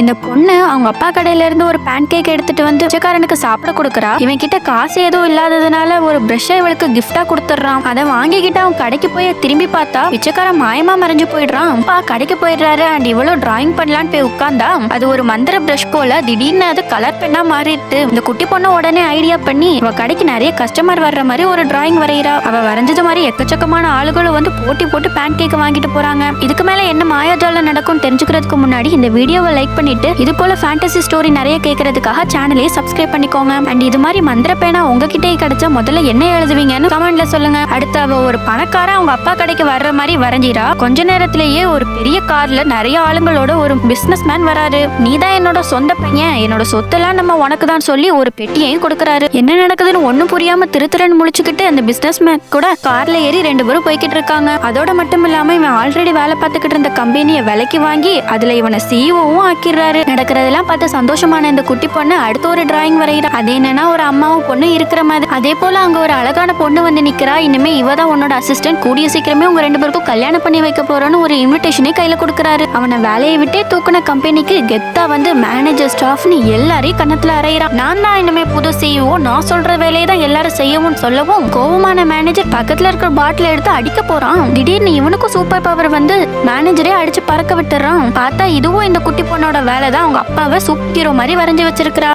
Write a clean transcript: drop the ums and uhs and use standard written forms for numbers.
இந்த பொண்ணு அவங்க அப்பா கடையில இருந்து ஒரு பேன் கேக் எடுத்துட்டு வந்து பிச்சைக்காரனுக்கு சாப்பிட கொடுக்குறா. இவன் கிட்ட காசு எதுவும் இல்லாததுனால ஒரு பிரஷ் இவளுக்கு கிஃப்டா கொடுத்துறான். அதை வாங்கிக்கிட்டு அவன் கடைக்கு போய் திரும்பி பார்த்தா பிச்சைக்காரன் மாயமா மறைஞ்சு போயிடுறான். அப்பா கடைக்கு போயிடுறாரு. அண்ட் இவ்வளவு டிராயிங் பண்ணலான்னு போய் உட்கார்ந்தா அது ஒரு மந்திர பிரஷ் போல திடீர்னு அது கலர் பெண்ணா மாறிட்டு இந்த குட்டி பொண்ணு உடனே ஐடியா பண்ணி அவ கடைக்கு நிறைய கஸ்டமர் வர்ற மாதிரி ஒரு டிராயிங் வரைகிறா. அவ வரைஞ்சது மாதிரி எக்கச்சக்கமான ஆளுகளும் வந்து போட்டி போட்டு பேன் கேக் வாங்கிட்டு போறாங்க. இதுக்கு மேல என்ன மாயாஜாலம் நடக்கும் தெரிஞ்சுக்கிறதுக்கு முன்னாடி இந்த வீடியோவை லைக் பண்ணிட்டு இது போல ஃபேண்டசி ஸ்டோரி நிறைய கேட்கறதுக்காக சேனலையே சப்ஸ்கிரைப் பண்ணிக்கோங்க. அண்ட் இது மாதிரி மந்திர பேனா உங்ககிட்டே கிடைச்சா முதல்ல என்ன எழுதுவீங்கன்னு கமெண்ட்ல சொல்லுங்க. அடுத்து அவ ஒரு பணக்கார அவங்க அப்பா கடைக்கு வர்ற மாதிரி வரைஞ்சிரா. கொஞ்ச நேரத்திலேயே ஒரு பெரிய கார்ல நிறைய ஆளுங்களோட ஒரு பிசினஸ் மேன் வராரு. நீதான் என்னோட சொந்த பையன், என்னோட சொத்தெல்லாம் நம்ம உனக்கு தான் சொல்லி ஒரு பெட்டியையும் கொடுக்கறாரு. என்ன நடக்குதுன்னு ஒண்ணும் புரியாம திருத்திரன் முழிச்சுக்கிட்டு அந்த பிசினஸ் மேன் கூட கார்ல ஏறி 2 பேரும் போய்கிட்டு இருக்காங்க. அதோட மட்டும் இல்லாம இவன் ஆல்ரெடி வேலை பார்த்துக்கிட்டு இருந்த கம்பெனியை விலைக்கு வாங்கி அதுல இவனை சிஇஓவும் ஆக்கிடுறாரு. நடக்கிறதெல்லாம் பார்த்து சந்தோஷமான இந்த குட்டி பொண்ணு அடுத்த ஒரு டிராயிங் வரைகிறா. அது என்னன்னா ஒரு அம்மாவும் பொண்ணு இருக்கிற மாதிரி. அதே போல அங்க ஒரு அழகான பொண்ணு வந்து நிக்கிறா. இனிமே இவதான் உன்னோட அசிஸ்டன்ட், கூடிய சீக்கிரமே உங்க 2 பேருக்கும் கல்யாணம் பண்ணி வைக்க போறோன்னு ஒரு இன்விடேஷனே கையில கொடுக்கறாரு. அவனை வேலையை விட்டே தூக்குன கம்பெனிக்கு கெத்தா வந்து மேனேஜர் ஸ்டாஃப்னு எல்லாரையும் கண்ணத்துல அறையிறான். நான் தான் இனிமே புது சிஇஓ, நான் சொல்ற வேலையை தான் எல்லாரும் செய்யவும் சொல்லவும் கோவமான மேனேஜர் பக்கத்துல இருக்கிற பாட்டில் எடுத்து அடிக்க போறான். திடீர்னு இவனுக்கும் சூப்பர் பவர் வந்து மேனேஜரே அடிச்சு பறக்க விட்டுறான். பார்த்தா இதுவும் இந்த குட்டி பொண்ணோட வேலை தான் அவங்க அப்பாவை சூப்பர் ஹீரோ மாதிரி வரைஞ்சு வச்சிருக்கிறா.